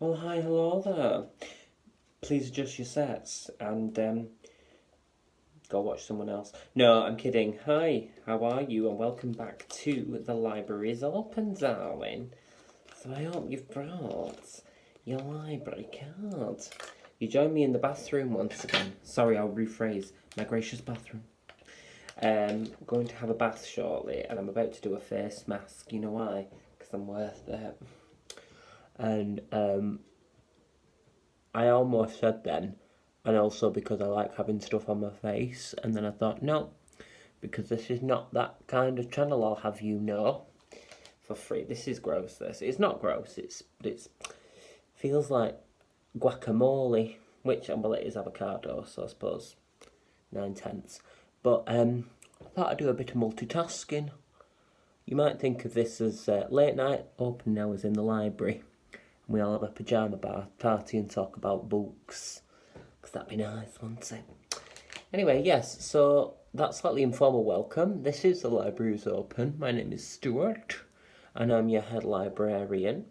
Well, hi, hello there. Please adjust your sets and go watch someone else. No, I'm kidding. Hi, how are you? And welcome back to The Library is Open, darling. So I hope you've brought your library card. You join me in the bathroom once again. Sorry, I'll rephrase. My gracious bathroom. Going to have a bath shortly, and I'm about to do a face mask. You know why? Because I'm worth it. And I almost said then, and also because I like having stuff on my face, and then I thought, no, because this is not that kind of channel, I'll have you know, for free. This is gross, this. It's not gross, it's feels like guacamole, which, well, it is avocado, so I suppose 9/10. But I thought I'd do a bit of multitasking. You might think of this as late night open hours in the library. And we all have a pyjama party and talk about books. Because that'd be nice, wouldn't it? Anyway, yes, so that slightly informal welcome. This is The Library is Open. My name is Stuart, and I'm your head librarian,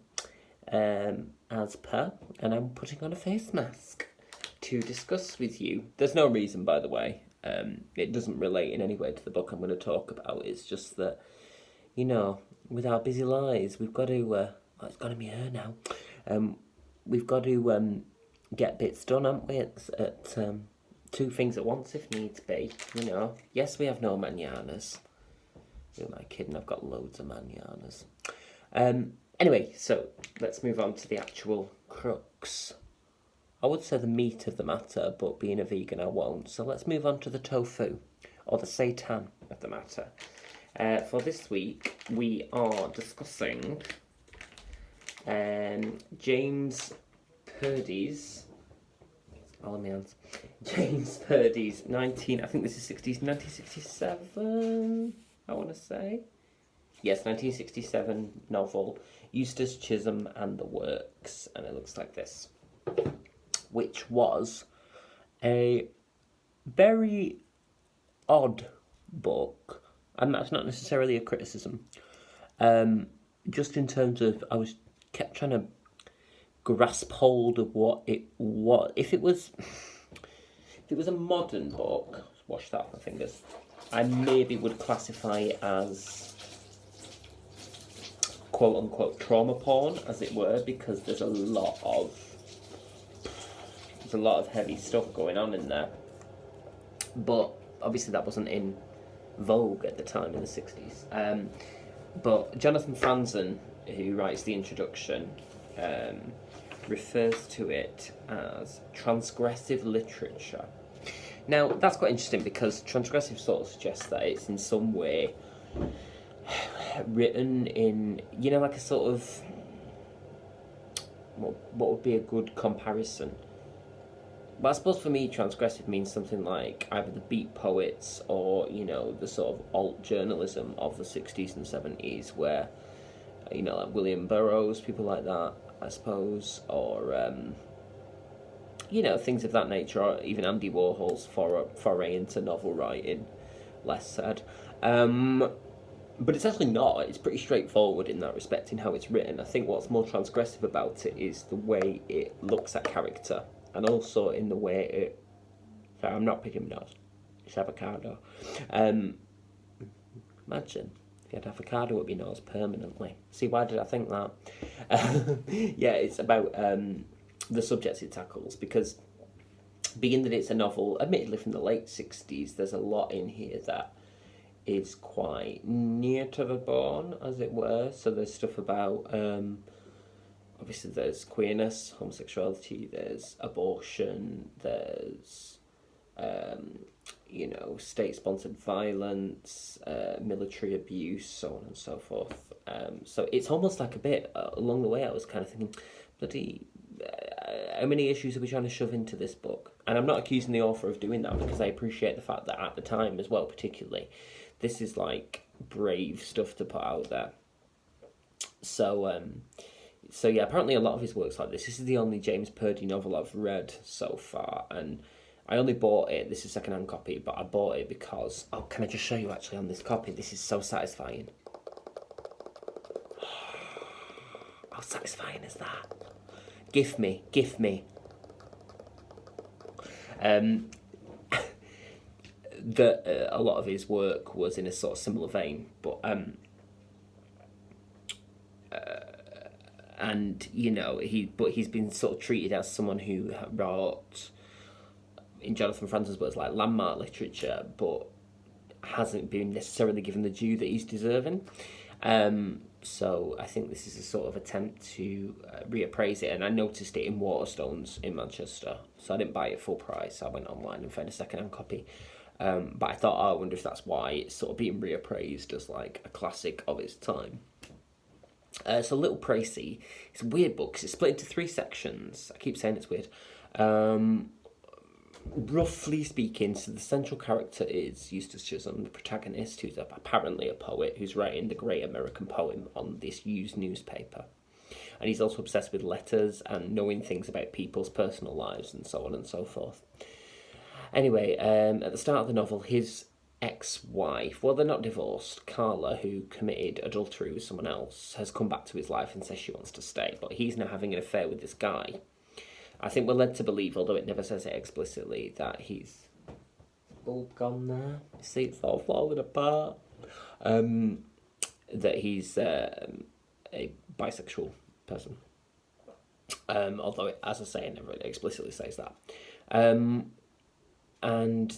as per, and I'm putting on a face mask to discuss with you. There's no reason, by the way. It doesn't relate in any way to the book I'm going to talk about. It's just that, you know, with our busy lives, we've got to. It's got to be her now. We've got to get bits done, haven't we? At two things at once, if needs be. You know. Yes, we have no mananas. Who am I kidding? I've got loads of mananas. Anyway, so let's move on to the actual crux. I would say the meat of the matter, but being a vegan, I won't. So let's move on to the tofu, or the seitan of the matter. For this week, we are discussing James Purdy's. James Purdy's 1967, I want to say. Yes, 1967 novel, Eustace Chisholm and the Works, and it looks like this, which was a very odd book, and that's not necessarily a criticism. Just in terms of, kept trying to grasp hold of what it was. If it was a modern book, wash that off my fingers, I maybe would classify it as quote unquote trauma porn, as it were, because there's a lot of heavy stuff going on in there. But obviously that wasn't in vogue at the time in the 60s. But Jonathan Franzen, who writes the introduction, refers to it as transgressive literature. Now, that's quite interesting because transgressive sort of suggests that it's in some way written in, you know, like a sort of, what would be a good comparison? But I suppose for me, transgressive means something like either the beat poets or, you know, the sort of alt journalism of the 60s and 70s, where, you know, like William Burroughs, people like that, I suppose, or, you know, things of that nature, or even Andy Warhol's foray into novel writing, less said. But it's actually not. It's pretty straightforward in that respect, in how it's written. I think what's more transgressive about it is the way it looks at character, and also in the way it... Sorry, I'm not picking my nose. It's avocado. Imagine if you had avocado up your nose permanently. See, why did I think that? Yeah, it's about the subjects it tackles, because being that it's a novel, admittedly from the late 60s, there's a lot in here that is quite near to the bone, as it were. So there's stuff about, obviously there's queerness, homosexuality, there's abortion, there's, you know, state-sponsored violence, military abuse, so on and so forth. So it's almost like a bit, along the way I was kind of thinking, bloody, how many issues are we trying to shove into this book? And I'm not accusing the author of doing that, because I appreciate the fact that at the time as well, particularly, this is like brave stuff to put out there. So yeah, apparently a lot of his work's like this. This is the only James Purdy novel I've read so far, and I only bought it, this is a second-hand copy, but I bought it because, oh, can I just show you actually on this copy? This is so satisfying. How satisfying is that? Gift me. A lot of his work was in a sort of similar vein, but and you know he's been sort of treated as someone who wrote, in Jonathan Franzen's words, like landmark literature, but hasn't been necessarily given the due that he's deserving. So I think this is a sort of attempt to reappraise it, and I noticed it in Waterstones in Manchester, so I didn't buy it full price. I went online and found a second-hand copy. But I thought, I wonder if that's why it's sort of being reappraised as like a classic of its time. It's a little pricey. It's a weird book 'cause it's split into 3 sections. I keep saying it's weird. Roughly speaking, so the central character is Eustace Chisholm, the protagonist, who's apparently a poet who's writing the great American poem on this used newspaper. And he's also obsessed with letters and knowing things about people's personal lives and so on and so forth. Anyway, at the start of the novel, his ex-wife, well, they're not divorced, Carla, who committed adultery with someone else, has come back to his life and says she wants to stay, but he's now having an affair with this guy. I think we're led to believe, although it never says it explicitly, that he's all gone there. See, it's all falling apart. That he's a bisexual person. Although, as I say, it never really explicitly says that. And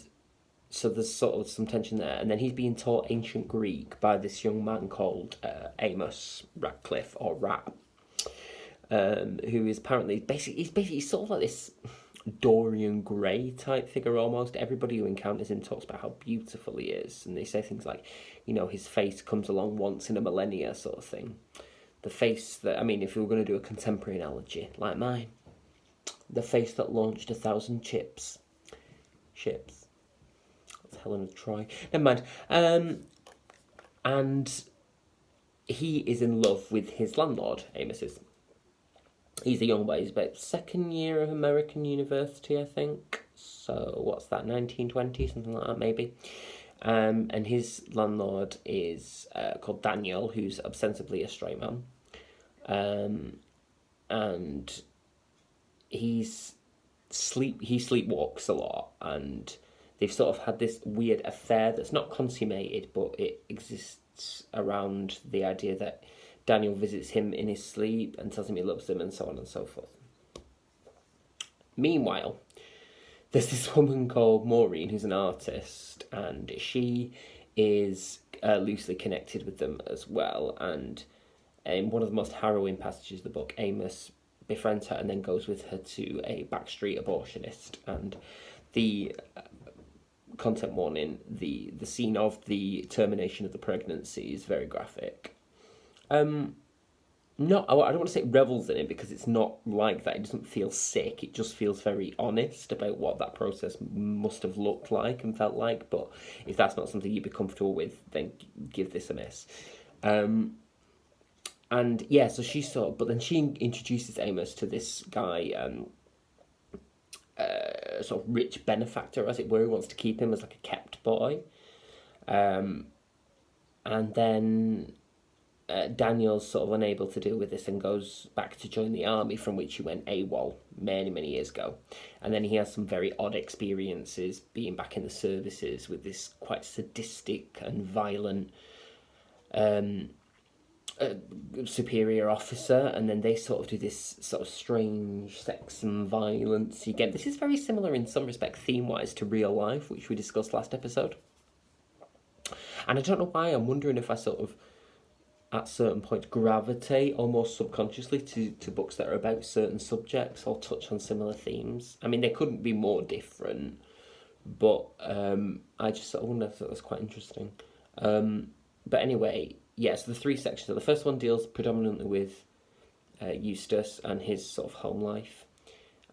so there's sort of some tension there. And then he's being taught ancient Greek by this young man called Amos Ratcliffe, or Rat, who is apparently he's sort of like this Dorian Gray type figure almost. Everybody who encounters him talks about how beautiful he is, and they say things like, you know, his face comes along once in a millennia sort of thing. The face that, I mean, if we were going to do a contemporary analogy like mine, the face that launched 1,000 ships. That's Helen of Troy. Never mind. And he is in love with his landlord, Amos is. He's a young boy. He's about second year of American university, I think. So what's that, 1920, something like that, maybe. And his landlord is called Daniel, who's ostensibly a straight man. And he sleepwalks a lot, and they've sort of had this weird affair that's not consummated, but it exists around the idea that Daniel visits him in his sleep and tells him he loves him and so on and so forth. Meanwhile, there's this woman called Maureen who's an artist, and she is loosely connected with them as well. And in one of the most harrowing passages of the book, Amos befriends her and then goes with her to a backstreet abortionist. And the content warning, the scene of the termination of the pregnancy is very graphic. I don't want to say it revels in it, because it's not like that. It doesn't feel sick. It just feels very honest about what that process must have looked like and felt like. But if that's not something you'd be comfortable with, then give this a miss. And yeah, so but then she introduces Amos to this guy, sort of rich benefactor, as it were, who wants to keep him as like a kept boy. And then Daniel's sort of unable to deal with this and goes back to join the army, from which he went AWOL many, many years ago. And then he has some very odd experiences being back in the services with this quite sadistic and violent superior officer, and then they sort of do this sort of strange sex and violence. Again, this is very similar in some respect theme-wise to real life, which we discussed last episode. And I don't know why, I'm wondering if I sort of at certain points gravitate almost subconsciously to books that are about certain subjects or touch on similar themes. I mean, they couldn't be more different, but I just sort of wonder if that was quite interesting. But anyway, yes, the 3 sections. So the first one deals predominantly with Eustace and his sort of home life,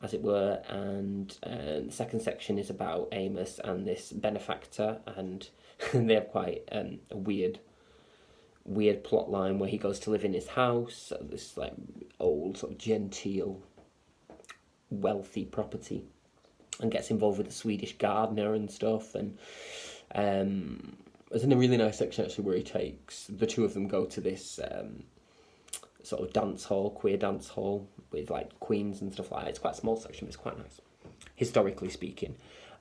as it were, and the second section is about Amos and this benefactor, and they have quite a weird plot line where he goes to live in his house, this like old sort of genteel, wealthy property, and gets involved with a Swedish gardener and stuff. And there's a really nice section actually where he takes the two of them go to this sort of dance hall, queer dance hall with like queens and stuff like that. It's quite a small section, but it's quite nice, historically speaking.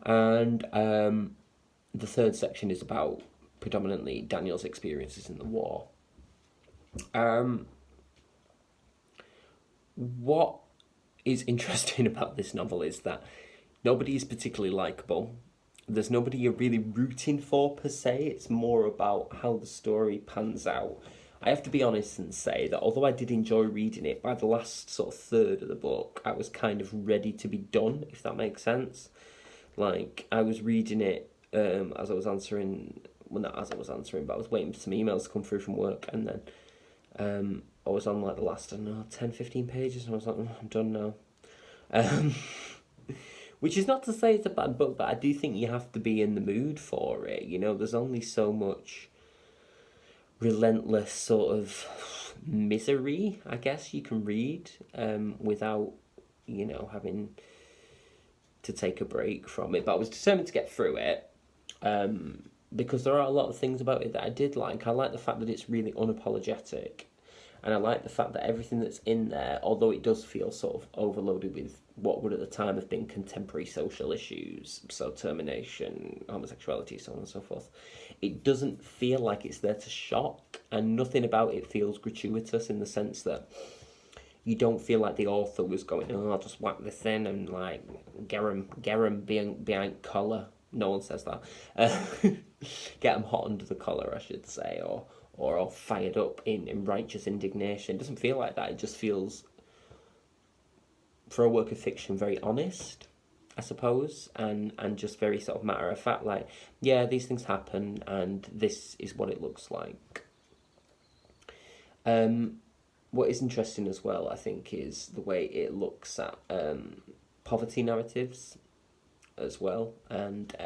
And the third section is about predominantly Daniel's experiences in the war. What is interesting about this novel is that nobody is particularly likeable. There's nobody you're really rooting for per se. It's more about how the story pans out. I have to be honest and say that although I did enjoy reading it, by the last sort of third of the book, I was kind of ready to be done, if that makes sense. Like, I was reading it as I was answering, well, not as I was answering, but I was waiting for some emails to come through from work, and then I was on like the last, I don't know, 10, 15 pages, and I was like, I'm done now. Which is not to say it's a bad book, but I do think you have to be in the mood for it. You know, there's only so much relentless sort of misery, I guess, you can read without, you know, having to take a break from it. But I was determined to get through it because there are a lot of things about it that I did like. I like the fact that it's really unapologetic. And I like the fact that everything that's in there, although it does feel sort of overloaded with what would at the time have been contemporary social issues, so termination, homosexuality, so on and so forth, it doesn't feel like it's there to shock, and nothing about it feels gratuitous in the sense that you don't feel like the author was going, oh, I'll just whack this in and like get 'em behind collar. No one says that. Get them hot under the collar, I should say, or all fired up in righteous indignation. It doesn't feel like that. It just feels, for a work of fiction, very honest, I suppose, and just very sort of matter of fact, like, yeah, these things happen, and this is what it looks like. What is interesting as well, I think, is the way it looks at poverty narratives as well, and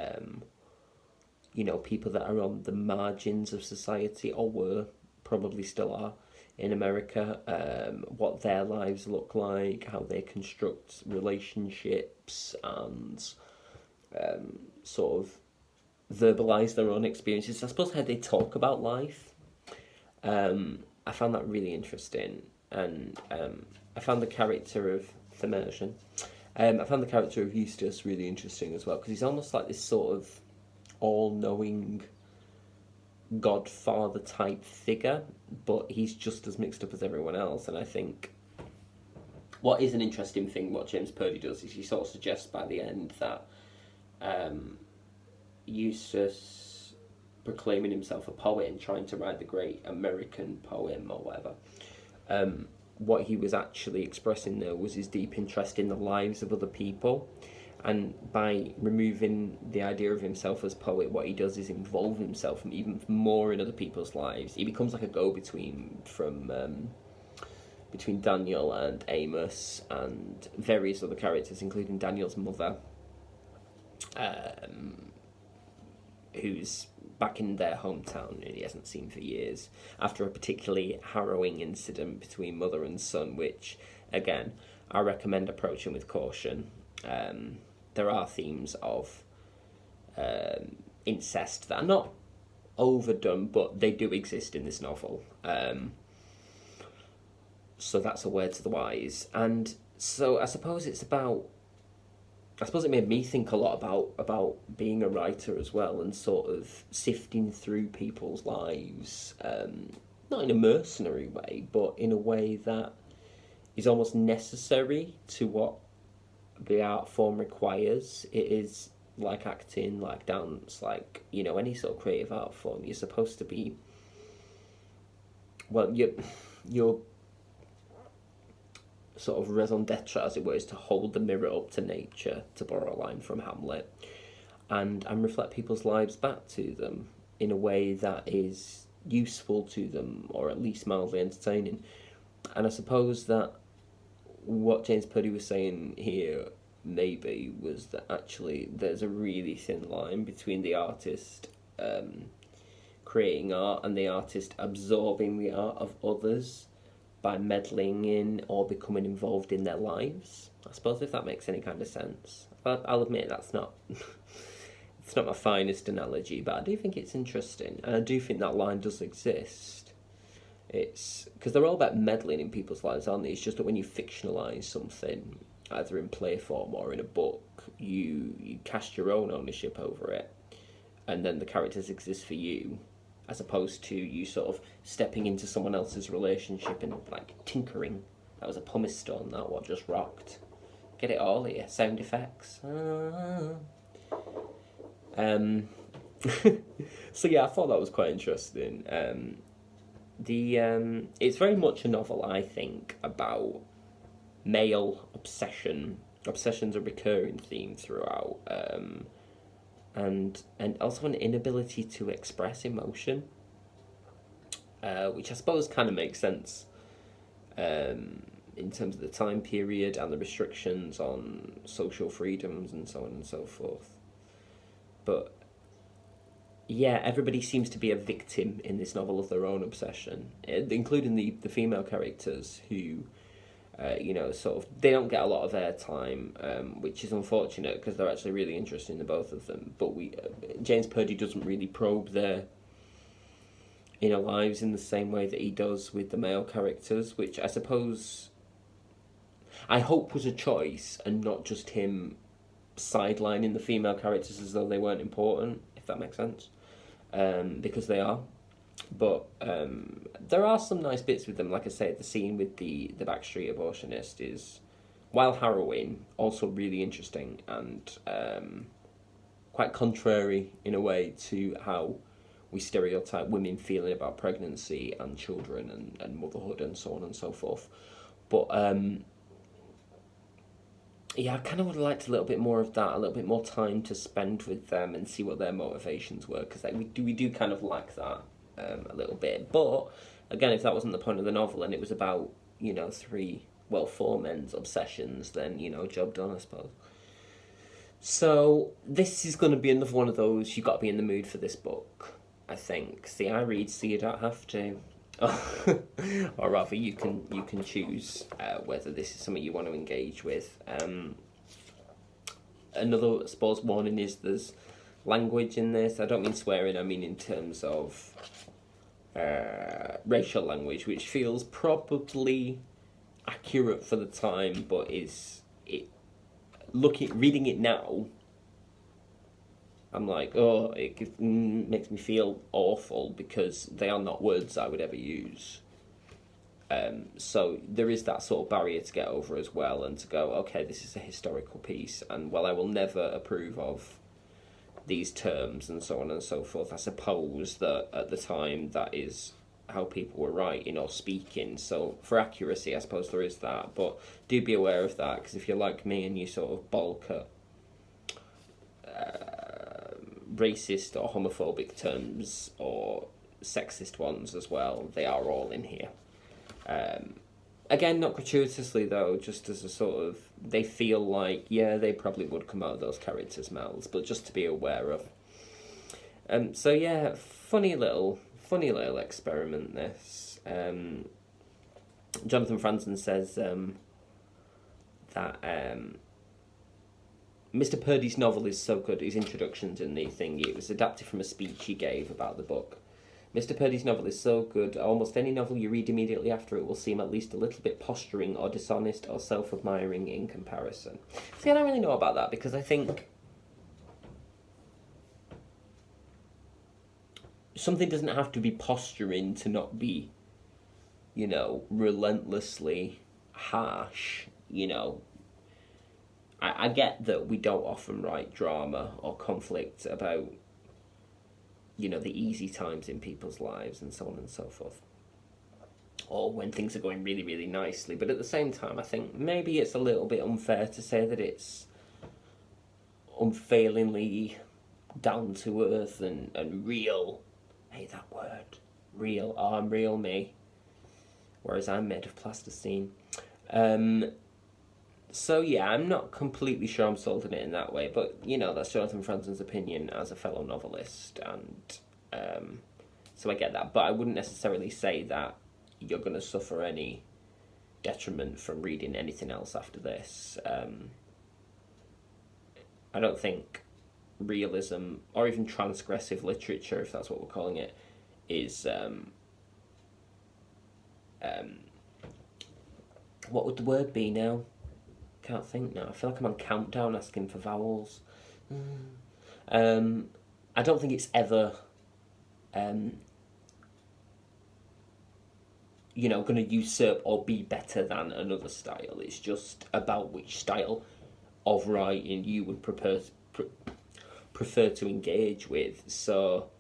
you know, people that are on the margins of society, or were, probably still are, in America, what their lives look like, how they construct relationships, and sort of verbalise their own experiences. I suppose how they talk about life. I found that really interesting, and I found the character of Thimmersion. I found the character of Eustace really interesting as well, because he's almost like this sort of all-knowing godfather type figure, but he's just as mixed up as everyone else. And I think what is an interesting thing, what James Purdy does, is he sort of suggests by the end that Eustace proclaiming himself a poet and trying to write the great American poem or whatever, what he was actually expressing there was his deep interest in the lives of other people. And by removing the idea of himself as poet, what he does is involve himself even more in other people's lives. He becomes like a go-between from between Daniel and Amos and various other characters, including Daniel's mother, who's back in their hometown and he hasn't seen for years, after a particularly harrowing incident between mother and son, which, again, I recommend approaching with caution. There are themes of incest that are not overdone, but they do exist in this novel. So that's a word to the wise. And so I suppose it made me think a lot about being a writer as well, and sort of sifting through people's lives, not in a mercenary way, but in a way that is almost necessary to what the art form requires. It is like acting, like dance, like, you know, any sort of creative art form. You're supposed to be, well, your sort of raison d'etre, as it were, is to hold the mirror up to nature, to borrow a line from Hamlet, and reflect people's lives back to them in a way that is useful to them, or at least mildly entertaining. And I suppose that what James Purdy was saying here maybe was that actually there's a really thin line between the artist creating art and the artist absorbing the art of others by meddling in or becoming involved in their lives. I suppose, if that makes any kind of sense. I'll admit that's not it's not my finest analogy, but I do think it's interesting, and I do think that line does exist. It's because they're all about meddling in people's lives, aren't they? It's just that when you fictionalise something, either in play form or in a book, you cast your own ownership over it, and then the characters exist for you, as opposed to you sort of stepping into someone else's relationship and like tinkering. That was a pumice stone. That what just rocked. Get it all here. Sound effects. So yeah, I thought that was quite interesting. It's very much a novel, I think, about male obsession. Obsession's a recurring theme throughout, and also an inability to express emotion, which I suppose kind of makes sense in terms of the time period and the restrictions on social freedoms and so on and so forth. But yeah, everybody seems to be a victim in this novel of their own obsession, including the female characters who, sort of, they don't get a lot of airtime, which is unfortunate because they're actually really interesting, the both of them. But James Purdy doesn't really probe their inner lives in the same way that he does with the male characters, which I hope was a choice and not just him sidelining the female characters as though they weren't important, if that makes sense. Because they are. But there are some nice bits with them. Like I say, the scene with the backstreet abortionist is, while harrowing, also really interesting and quite contrary in a way to how we stereotype women feeling about pregnancy and children and motherhood and so on and so forth. But yeah, I kind of would have liked a little bit more of that, a little bit more time to spend with them and see what their motivations were, because we do kind of lack that a little bit. But again, if that wasn't the point of the novel and it was about, four men's obsessions, then, job done, I suppose. So this is going to be another one of those, you've got to be in the mood for this book, I think. See, I read so you don't have to. Or rather, you can choose whether this is something you want to engage with. Another, I suppose, warning is there's language in this. I don't mean swearing, I mean in terms of racial language, which feels probably accurate for the time, but reading it now, I'm like, oh, it makes me feel awful because they are not words I would ever use. So there is that sort of barrier to get over as well, and to go, okay, this is a historical piece, and while I will never approve of these terms and so on and so forth, I suppose that at the time that is how people were writing or speaking. So for accuracy, I suppose there is that, but do be aware of that, because if you're like me and you sort of balk at racist or homophobic terms or sexist ones as well, they are all in here. Again, not gratuitously though, just as a sort of, they feel like, yeah, they probably would come out of those characters' mouths, but just to be aware of. So yeah, funny little experiment this. Jonathan Franzen says that Mr. Purdy's novel is so good, his introductions in the thing, it was adapted from a speech he gave about the book. Mr. Purdy's novel is so good, almost any novel you read immediately after it will seem at least a little bit posturing or dishonest or self-admiring in comparison. See, I don't really know about that, because I think something doesn't have to be posturing to not be, relentlessly harsh, I get that we don't often write drama or conflict about, the easy times in people's lives and so on and so forth, or when things are going really, really nicely. But at the same time, I think maybe it's a little bit unfair to say that it's unfailingly down to earth and real. Hey, that word. Real. Oh, I'm real me. Whereas I'm made of plasticine. So yeah, I'm not completely sure I'm sold on it in that way, but that's Jonathan Franzen's opinion as a fellow novelist, and so I get that. But I wouldn't necessarily say that you're going to suffer any detriment from reading anything else after this. I don't think realism, or even transgressive literature, if that's what we're calling it, is what would the word be now? Can't think now. I feel like I'm on countdown asking for vowels. I don't think it's ever, you know, going to usurp or be better than another style. It's just about which style of writing you would prefer to engage with. So,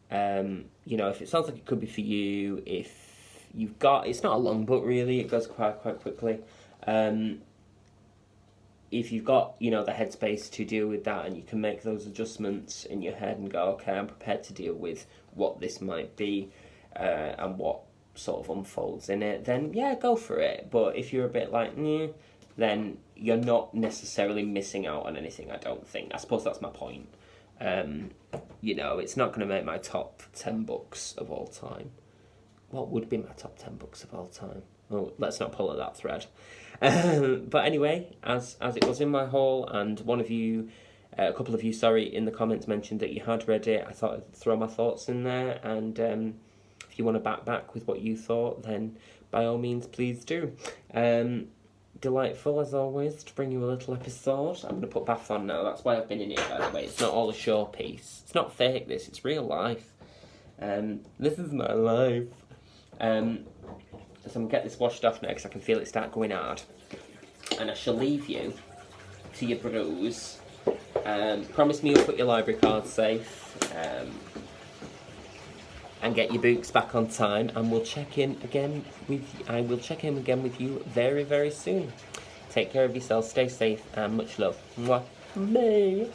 you know, if it sounds like it could be for you, if you've got, it's not a long book really, it goes quite quickly. If you've got, you know, the headspace to deal with that and you can make those adjustments in your head and go, okay, I'm prepared to deal with what this might be and what sort of unfolds in it, then yeah, go for it. But if you're a bit like, then you're not necessarily missing out on anything, I don't think. I suppose that's my point. You know, it's not going to make my top 10 books of all time. What would be my top 10 books of all time? Oh, let's not pull at that thread. But anyway, as it was in my haul, and one of you, a couple of you, sorry, in the comments mentioned that you had read it, I thought I'd throw my thoughts in there, and if you want to back with what you thought, then by all means, please do. Delightful, as always, to bring you a little episode. I'm going to put Bath on now, that's why I've been in it, by the way. It's not all a showpiece. It's not fake, this, it's real life. This is my life. So I'm going to get this washed off now because I can feel it start going hard. And I shall leave you to your brews. Promise me you'll put your library cards safe. And get your books back on time. And we'll check in again with I will check in again with you very, very soon. Take care of yourself, stay safe, and much love. Mwah. Bye.